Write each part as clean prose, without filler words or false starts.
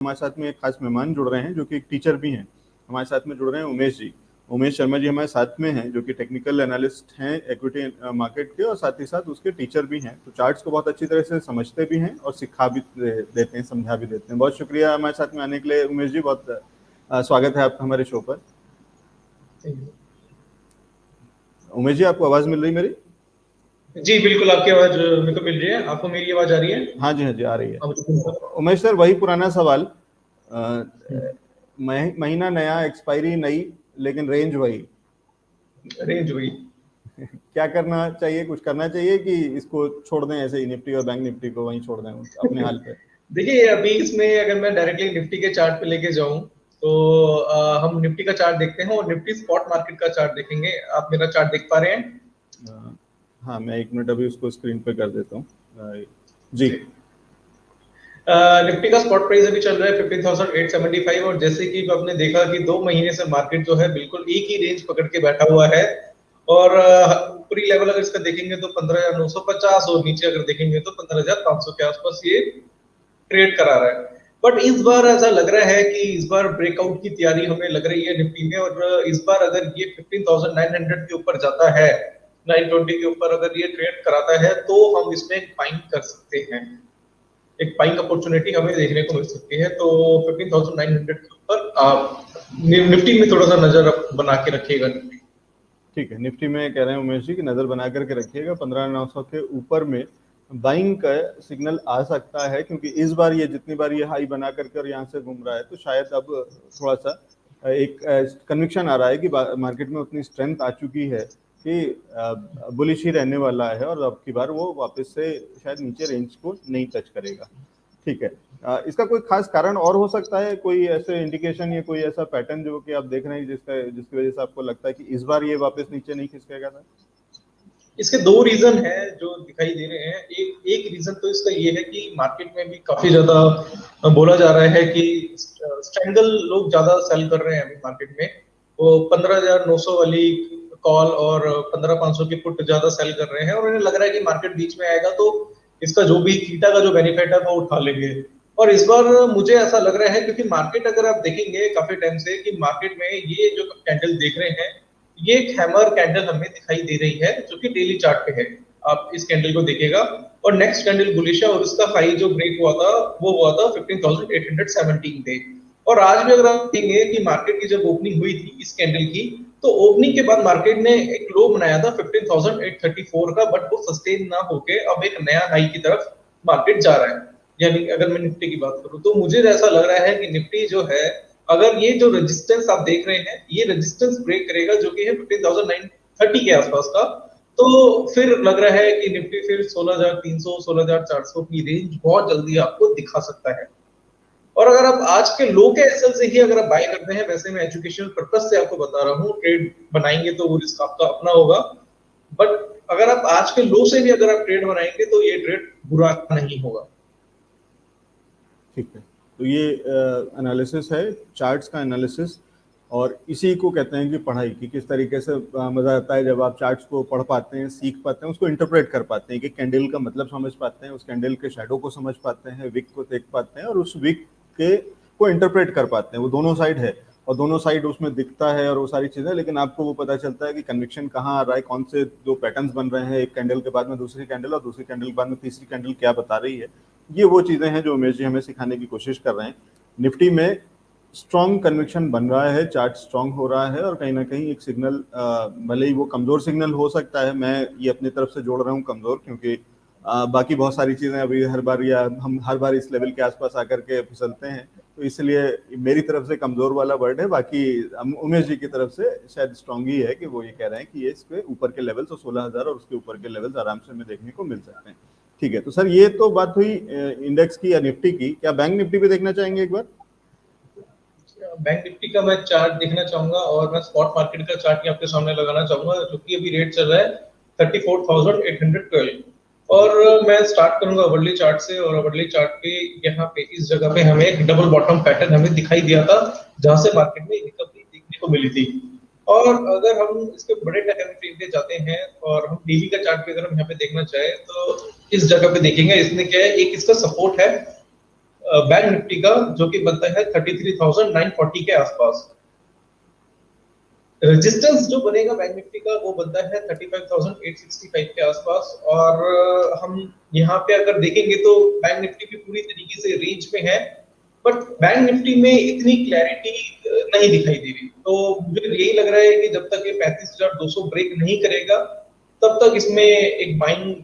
हमारे साथ में एक खास मेहमान जुड़ रहे हैं जो कि एक टीचर भी हैं। हमारे साथ में जुड़ रहे हैं उमेश जी। उमेश शर्मा जी हमारे साथ में हैं जो कि टेक्निकल एनालिस्ट हैं इक्विटी मार्केट के, और साथ ही साथ उसके टीचर भी हैं। तो चार्ट्स को बहुत अच्छी तरह से समझते भी हैं और सिखा भी देते हैं, समझा भी देते हैं। बहुत शुक्रिया हमारे साथ में आने के लिए उमेश जी। बहुत स्वागत है आपका हमारे शो पर। उमेश जी, आपको आवाज़ मिल रही मेरी? जी बिल्कुल, आपकी आवाज मेरे को मिल रही है। आपको मेरी आवाज आ रही है? हाँ जी, हाँ जी, आ रही है। उमेश सर, वही पुराना सवाल, महीना नया, एक्सपायरी नई, लेकिन रेंज वही। रेंज वही। क्या करना चाहिए? कुछ करना चाहिए कि इसको छोड़ दें ऐसे ही, निफ्टी और बैंक निफ्टी को वहीं छोड़ दें अपने हाल पे? देखिए, अभी इसमें अगर मैं डायरेक्टली निफ्टी के चार्ट पे लेके जाऊं तो हम निफ्टी का चार्ट देखते हैं और निफ्टी स्पॉट मार्केट का चार्ट देखेंगे। आप मेरा चार्ट देख पा रहे हैं? हाँ, मैं एक मिनट अभी उसको स्क्रीन पे कर देता हूँ जी। निफ्टी का स्पॉट प्राइस अभी चल रहा है 15,875, और जैसे कि आपने देखा कि 2 महीने से मार्केट जो है बिल्कुल एक ही रेंज पकड़ के बैठा हुआ है। और ऊपरी लेवल अगर इसका देखेंगे तो 15,950, और नीचे अगर देखेंगे तो 15,500 के आसपास ये ट्रेड करा रहा है। बट इस बार ऐसा लग रहा है कि इस बार ब्रेकआउट की तैयारी हमें लग रही है निफ्टी में, और इस बार अगर ये 15,900 के ऊपर जाता है, 920 के ऊपर अगर ये ट्रेड कराता है, तो हम इसमें बाइंग कर सकते हैं। एक बाइंग अपॉर्चुनिटी हमें देखने को मिल सकती है। तो 15,900 के ऊपर आप निफ्टी में थोड़ा सा नजर बना के रखिएगा। ठीक है, निफ्टी में कह रहे हैं उमेश जी कि नजर बना करके रखिएगा। 15,900 के ऊपर में बाइंग का सिग्नल आ सकता है, क्योंकि इस बार ये जितनी बार ये हाई बना करके और यहाँ से घूम रहा है, तो शायद अब थोड़ा सा एक कन्विक्शन आ रहा है कि मार्केट में उतनी स्ट्रेंथ आ चुकी है कि बुलिश ही रहने वाला है, और अब की बार वो वापस से शायद नीचे रेंज को नहीं टच करेगा। ठीक है, इसका कोई खास कारण और हो सकता है? कोई ऐसे इंडिकेशन या कोई ऐसा पैटर्न जो कि आप देख रहे हैं जिसकी वजह से आपको लगता है कि इस बार ये वापस नीचे नहीं खिसकेगा सर? इसके 2 रीजन हैं जो दिखाई दे रहे हैं। एक रीजन तो इसका ये है कि मार्केट में भी काफी ज्यादा बोला जा रहा है कि स्ट्रैंगल लोग ज्यादा सेल कर रहे हैं अभी मार्केट में। वो 15,900 वाली कॉल और 15,500 की पुट ज्यादा सेल कर रहे हैं, और उन्हें लग रहा है कि मार्केट बीच में आएगा तो इसका जो भी थीटा का जो बेनिफिट है वो उठा लेंगे। और इस बार मुझे ऐसा लग रहा है, क्योंकि मार्केट अगर आप देखेंगे काफी टाइम से कि मार्केट में ये जो कैंडल देख रहे हैं, ये एक हैमर कैंडल हमें दिखाई दे रही है जो कि डेली चार्ट पे है। आप इस कैंडल को देखिएगा, और नेक्स्ट कैंडल बुलिश है, और उसका हाई जो ब्रेक हुआ था वो हुआ था 15,817 पे। और आज भी अगर आप देखेंगे कि मार्केट की जब ओपनिंग हुई थी इस कैंडल की, तो ओपनिंग के बाद मार्केट ने एक लो बनाया था 15,834 का, बट वो सस्टेन ना होके अब एक नया हाई की तरफ मार्केट जा रहा है। यानी अगर मैं निफ्टी की बात करूं तो मुझे ऐसा लग रहा है कि निफ्टी जो है, अगर ये जो रेजिस्टेंस आप देख रहे हैं ये रेजिस्टेंस ब्रेक करेगा जो कि है 15,930 के आसपास का, तो फिर लग रहा है कि निफ्टी फिर 16,300 16,400 की रेंज बहुत जल्दी आपको दिखा सकता है। और अगर आप आज के लो के एसएल से ही अगर आप बाय करते हैं, वैसे मैं एजुकेशनल पर्पस से आपको बता रहा हूँ, ट्रेड बनाएंगे तो वो रिस्क आपका अपना होगा। बट अगर आप आज के लो से भी अगर आप ट्रेड बनाएंगे तो ये ट्रेड बुरा नहीं होगा। ठीक है, तो ये एनालिसिस है, चार्ट्स का एनालिसिस, और इसी को कहते हैं कि पढ़ाई की किस तरीके से मज़ा आता है जब आप चार्ट्स को पढ़ पाते हैं, सीख पाते हैं, उसको इंटरप्रेट कर पाते हैं कि कैंडल का मतलब समझ पाते हैं, उस कैंडल के शैडो को समझ पाते हैं, विक को देख पाते हैं, और उस विक के को इंटरप्रेट कर पाते हैं। वो दोनों साइड है और दोनों साइड उसमें दिखता है और वो सारी चीज़ें, लेकिन आपको वो पता चलता है कि कन्विक्शन कहाँ आ रहा है, कौन से दो पैटर्न्स बन रहे हैं, एक कैंडल के बाद में दूसरी कैंडल और दूसरी कैंडल के बाद में तीसरी कैंडल क्या बता रही है। ये वो चीज़ें हैं जो उमेश जी हमें सिखाने की कोशिश कर रहे हैं। निफ्टी में स्ट्रॉन्ग कन्विक्शन बन रहा है, चार्ट स्ट्रॉन्ग हो रहा है, और कहीं ना कहीं एक सिग्नल, भले ही वो कमज़ोर सिग्नल हो सकता है, मैं ये अपनी तरफ से जोड़ रहा हूँ कमज़ोर, क्योंकि बाकी बहुत सारी चीज़ें अभी हर बार, या हम हर बार इस लेवल के आसपास आकर के फिसलते हैं, तो इसलिए मेरी तरफ से कमज़ोर वाला वर्ड है। बाकी उमेश जी की तरफ से शायद स्ट्रॉन्ग ही है कि वो ये कह रहे हैं कि ये इसके ऊपर के लेवल तो 16,000 और उसके ऊपर के लेवल्स आराम से हमें देखने को मिल सकते हैं। ठीक है, तो सर ये तो बात हुई इंडेक्स की या निफ्टी की। क्या बैंक निफ्टी पे देखना चाहेंगे एक बार? बैंक निफ्टी का मैं चार्ट देखना चाहूंगा, और मैं स्पॉट मार्केट का चार्ट आपके सामने लगाना चाहूंगा, जो कि अभी रेट चल रहा है 34,812। और मैं स्टार्ट करूंगा अवरली चार्ट से, और अवरली चार्ट पे यहाँ पे इस जगह पे हमें एक डबल बॉटम पैटर्न हमें दिखाई दिया था, जहां से मार्केट में रिकवरी देखने को मिली थी। और अगर हम इसके बड़े टाइम फ्रेम पे जाते हैं और हम डेली का चार्ट पे अगर हम यहाँ पे देखना चाहे, तो इस जगह पे देखेंगे इसमें क्या है, एक इसका सपोर्ट है बैंक निफ्टी का, जो कि बनता है 33,940 के आसपास। रेजिस्टेंस जो बनेगा बैंक निफ्टी का वो बनता है 35,865 के आसपास। और हम यहाँ पे अगर देखेंगे तो बैंक निफ्टी भी पूरी तरीके से रेंज में है, बट बैंक निफ्टी में इतनी क्लैरिटी नहीं दिखाई दे रही। तो मुझे यही लग रहा है कि जब तक ये 35,200 ब्रेक नहीं करेगा तब तक इसमें एक बाइंग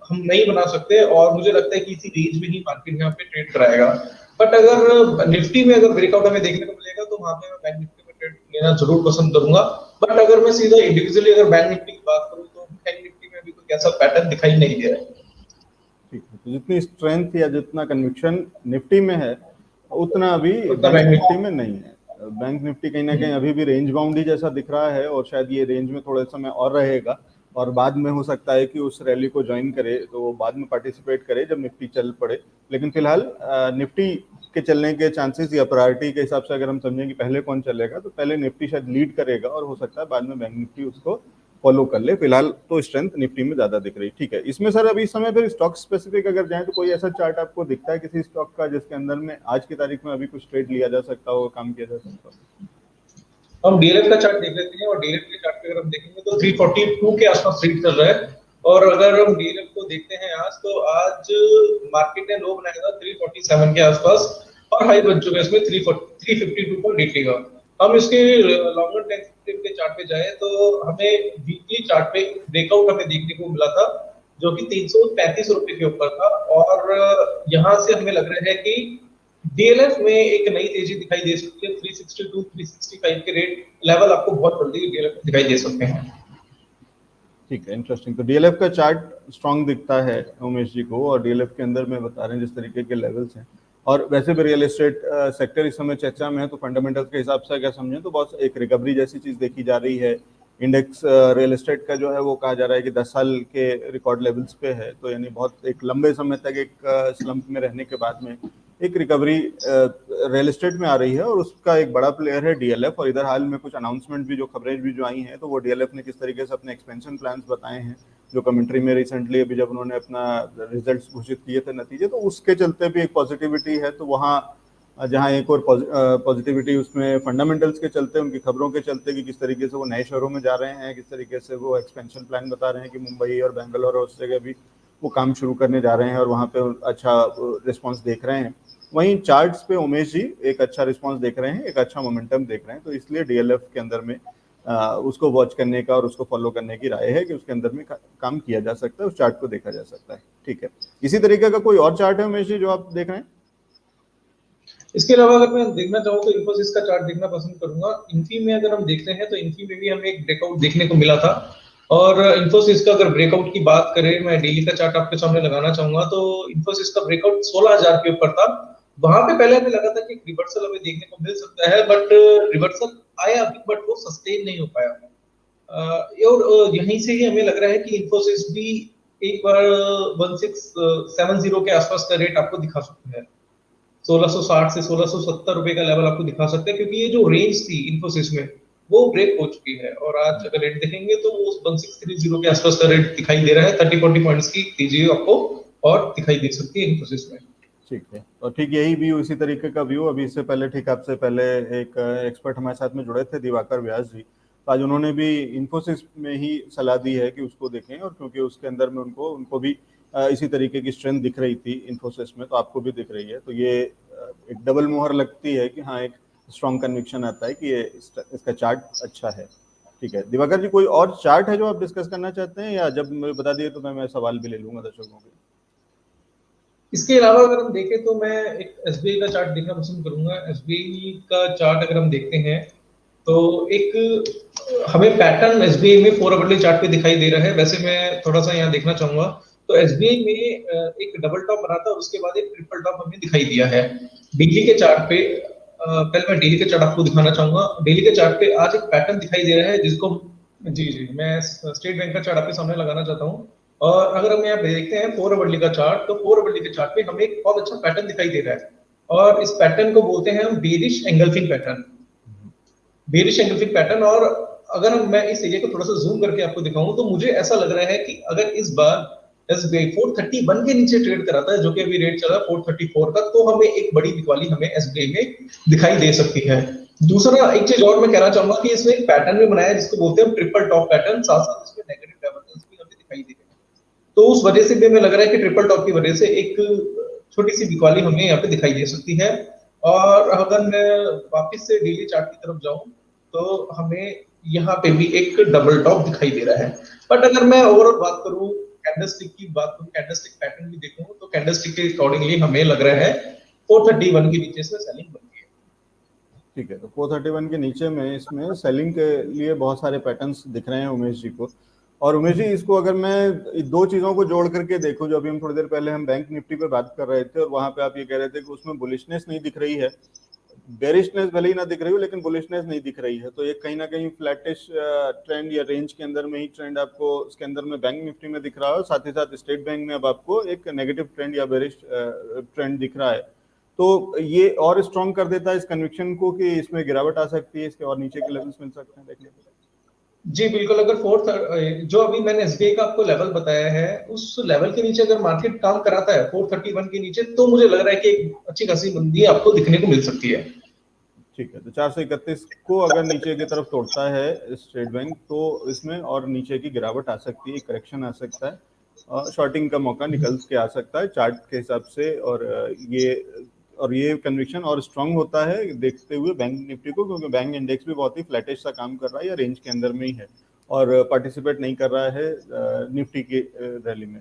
हम नहीं बना सकते, और मुझे लगता है कि इसी रेंज में ही मार्केट यहाँ पे ट्रेड कराएगा। बट अगर निफ्टी में अगर ब्रेकआउट हमें देखने को मिलेगा तो वहां पे मैं बैंक निफ्टी में ट्रेड लेना जरूर पसंद करूंगा। बट अगर मैं सीधा इंडिविजुअली अगर बैंक निफ्टी की बात करूं तो बैंक निफ्टी में अभी कोई ऐसा पैटर्न दिखाई नहीं दे रहा है। ठीक है, तो जितनी स्ट्रेंथ या जितना कन्विक्शन निफ्टी में है उतना अभी उतना बैंक बैंक निफ्टी में नहीं है। बैंक निफ्टी कहीं ना कहीं अभी भी रेंज बाउंड ही जैसा दिख रहा है, और शायद ये रेंज में थोड़े समय और रहेगा, और बाद में हो सकता है कि उस रैली को ज्वाइन करे, तो वो बाद में पार्टिसिपेट करे जब निफ्टी चल पड़े। लेकिन फिलहाल निफ्टी के चलने के चांसेस या प्रायोरिटी के हिसाब से अगर हम समझें कि पहले कौन चलेगा, तो पहले निफ्टी शायद लीड करेगा, और हो सकता है बाद में बैंक निफ्टी उसको फॉलो कर ले। फिलहाल तो स्ट्रेंथ निफ्टी में ज्यादा दिख रही। ठीक है, इसमें सर अभी इस समय फिर स्टॉक स्पेसिफिक अगर जाए तो कोई ऐसा चार्ट आपको दिखता है किसी स्टॉक का जिसके अंदर में आज की तारीख में अभी कुछ ट्रेड लिया जा सकता हो, काम किया जा सकता हो? हम डीएलएफ का चार्ट देख लेते हैं, और डीएलएफ के चार्ट पे अगर हम देखेंगे तो 342 के आसपास ट्रेड चल रहा है। और अगर हम डीएलएफ को देखते हैं आज, तो आज मार्केट ने लो बनाया था 347 के आसपास, और हाई बन चुका है इसमें 352.80 का। हम इसके लॉन्गर टाइम के चार्ट पे जाए तो हमें वीकली चार्ट पे ब्रेकआउट हमें देखने को मिला था, जो कि 335 रुपए के ऊपर था। और यहाँ से हमें लग रहा है कि डीएलएफ में एक नई तेजी दिखाई दे सकती है। 362 365 के रेट लेवल आपको बहुत जल्दी डीएलएफ में दिखाई दे सकते हैं। ठीक है, इंटरेस्टिंग। तो डीएलएफ का चार्ट स्ट्रांग दिखता है उमेश जी को, और डीएलएफ के अंदर में बता रहे हैं जिस तरीके के लेवल्स हैं, और वैसे भी रियल एस्टेट सेक्टर इस समय चर्चा में है, तो फंडामेंटल्स के हिसाब से अगर समझें तो बहुत एक रिकवरी जैसी चीज देखी जा रही है। इंडेक्स रियल एस्टेट का जो है वो कहा जा रहा है कि 10 साल के रिकॉर्ड लेवल्स पे है, तो यानी बहुत एक लंबे समय तक एक स्लंप में रहने के बाद में एक रिकवरी रियल एस्टेट में आ रही है, और उसका एक बड़ा प्लेयर है डीएलएफ। और इधर हाल में कुछ अनाउंसमेंट भी, जो खबरें भी जो आई हैं, तो वो डीएलएफ ने किस तरीके से अपने एक्सपेंशन प्लान्स बताए हैं, जो कमेंट्री में रिसेंटली अभी जब उन्होंने अपना रिजल्ट्स घोषित किए थे नतीजे, तो उसके चलते भी एक पॉजिटिविटी है। तो वहाँ जहाँ एक और पॉजिटिविटी उसमें फंडामेंटल्स के चलते, उनकी खबरों के चलते कि किस तरीके से वो नए शहरों में जा रहे हैं, किस तरीके से वो एक्सपेंशन प्लान बता रहे हैं कि मुंबई और बेंगलोर और उस जगह भी वो काम शुरू करने जा रहे हैं, और वहाँ पे अच्छा रिस्पॉन्स देख रहे हैं। वहीं चार्ट्स पे उमेश जी एक अच्छा रिस्पॉन्स देख रहे हैं, एक अच्छा मोमेंटम देख रहे हैं, तो इसलिए डीएलएफ के अंदर में उसको वॉच करने का और उसको फॉलो करने की राय है कि उसके अंदर में काम किया जा सकता है, उस चार्ट को देखा जा सकता है। ठीक है, इसी तरीके का कोई और चार्ट है उमेश जी जो आप देख रहे हैं? इसके अलावा अगर मैं देखना चाहूँ तो इन्फोसिस का चार्ट देखना पसंद करूंगा। इन्फी में अगर हम देखते हैं तो इन्फी में भी हमें एक ब्रेकआउट देखने को मिला था। और इन्फोसिस का अगर ब्रेकआउट की बात करें, मैं डेली का चार्ट आपके सामने लगाना चाहूंगा, तो इन्फोसिस का ब्रेकआउट 16,000 के ऊपर था। वहां पे पहले हमें लगा था कि रिवर्सल हमें देखने को मिल सकता है, बट रिवर्सल आया भी, बट वो सस्टेन नहीं हो पाया। और यहीं से ही हमें लग रहा है कि इन्फोसिस भी एक बार 1670 के आसपास का रेट आपको दिखा सकता है। 1660 से 1670 रुपए का लेवल आपको दिखा सकते हैं, क्योंकि ये जो रेंज थी इन्फोसिस में वो ब्रेक हो चुकी है। और आज अगर रेट देखेंगे तो वो 1630 के आसपास का रेट दिखाई दे रहा है। 30-40 पॉइंट्स की तेजी आपको और दिखाई दे सकती है इन्फोसिस में। ठीक है, और ठीक यही व्यू, इसी तरीके का व्यू अभी इससे पहले, ठीक आपसे पहले एक एक्सपर्ट हमारे साथ में जुड़े थे, दिवाकर व्यास जी, तो आज उन्होंने भी इन्फोसिस में ही सलाह दी है कि उसको देखें, और क्योंकि उसके अंदर में उनको भी इसी तरीके की स्ट्रेंथ दिख रही थी इन्फोसिस में, तो आपको भी दिख रही है, तो ये एक डबल मोहर लगती है कि हाँ, एक स्ट्रॉन्ग कन्विक्शन आता है कि ये इसका चार्ट अच्छा है। ठीक है दिवाकर जी, कोई और चार्ट है जो आप डिस्कस करना चाहते हैं, या जब मुझे बता दिए तो मैं सवाल भी ले लूंगा दर्शकों के? इसके अलावा अगर हम देखें तो मैं एक एसबीआई का चार्ट देखना पसंद करूंगा। एसबीआई का चार्ट अगर हम देखते हैं तो एक हमें पैटर्न एसबीआई में 4 आवरली चार्ट पे दिखाई दे रहा है। वैसे मैं थोड़ा सा यहाँ देखना चाहूंगा, तो एसबीआई में एक डबल टॉप बना था, उसके बाद एक ट्रिपल टॉप हमें दिखाई दिया है। डेली के चार्ट पे पहले मैं डेली के चार्ट आपको दिखाना चाहूंगा। डेली के चार्ट पे आज एक पैटर्न दिखाई दे रहा है जिसको जी मैं स्टेट बैंक का चार्ट आपके सामने लगाना चाहता हूँ। और अगर हम यहाँ पे देखते हैं 4 आवरली का चार्ट, तो 4 आवरली के चार्ट पे हमें एक बहुत अच्छा पैटर्न दिखाई दे रहा है, और इस पैटर्न को बोलते हैं हम bearish engulfing pattern. Bearish engulfing pattern. और अगर मैं इस एरिया को थोड़ा सा जूम करके आपको दिखाऊं तो मुझे ऐसा लग रहा है कि अगर इस बार एसबीआई 431 के नीचे ट्रेड कराता है, जो कि अभी रेट चल रहा है 434 का, तो हमें एक बड़ी बिकवाली हमें एसबीआई में दिखाई दे सकती है। दूसरा एक चीज और मैं कहना चाहूंगा कि इसमें एक पैटर्न भी बनाया है जिसको बोलते हैं ट्रिपल टॉप पैटर्न, साथ साथ इसमें नेगेटिव डाइवर्जेंस भी हमें दिखाई दे रहे हैं। तो उस वजह से भी हमें लग रहा है कि ट्रिपल टॉप की वजह से एक छोटी सी बिकवाली हमें यहाँ पे दिखाई दे सकती है। और अगर मैं वापस से डेली चार्ट की तरफ जाऊं तो हमें यहाँ पे भी एक डबल टॉप दिखाई दे रहा है। बट अगर मैं ओवरऑल बात करूं, कैंडलस्टिक की बात करूं, कैंडलस्टिक पैटर्न भी देखूं, तो कैंडलस्टिक के अकॉर्डिंगली हमें लग रहा है 431 के नीचे से सेलिंग बन गई है। ठीक है, तो 431 के नीचे में इसमें सेलिंग के लिए बहुत सारे पैटर्न्स दिख रहे हैं उमेश जी को। और उमेश जी, इसको अगर मैं दो चीजों को जोड़ करके देखूं, जो अभी हम थोड़ी देर पहले हम बैंक निफ्टी पे बात कर रहे थे और वहां पे आप ये कह रहे थे कि उसमें बुलिशनेस नहीं दिख रही है, बेरिशनेस भले ही ना दिख रही हो लेकिन बुलिशनेस नहीं दिख रही है, तो ये कहीं ना कहीं फ्लैटिश ट्रेंड या रेंज के अंदर में ही ट्रेंड आपको इसके अंदर में बैंक निफ्टी में दिख रहा है। साथ ही साथ स्टेट बैंक में अब आपको एक नेगेटिव ट्रेंड या बेरिश ट्रेंड दिख रहा है। तो ये और स्ट्रॉन्ग कर देता है इस कन्विक्शन को कि इसमें गिरावट आ सकती है, इसके और नीचे के लेवल्स मिल सकते हैं देखने को। जी बिल्कुल, अगर फोर्थ जो अभी मैंने एसबीआई का आपको लेवल बताया है उस लेवल के नीचे अगर मार्केट काम कराता है 431 के नीचे, तो मुझे लग रहा है कि एक अच्छी खासी मंदी आपको दिखने को मिल सकती है। ठीक है, तो 431 को अगर नीचे की तरफ तोड़ता है स्टेट बैंक तो इसमें और नीचे की गिरावट आ सकती है, करेक्शन आ सकता है और शॉर्टिंग का मौका निकल के आ सकता है चार्ट के हिसाब से। और ये कन्विक्शन और स्ट्रांग होता है देखते हुए बैंक निफ्टी को, क्योंकि बैंक इंडेक्स भी बहुत ही फ्लैटिश सा काम कर रहा है या रेंज के अंदर में ही है और पार्टिसिपेट नहीं कर रहा है निफ्टी की रैली में।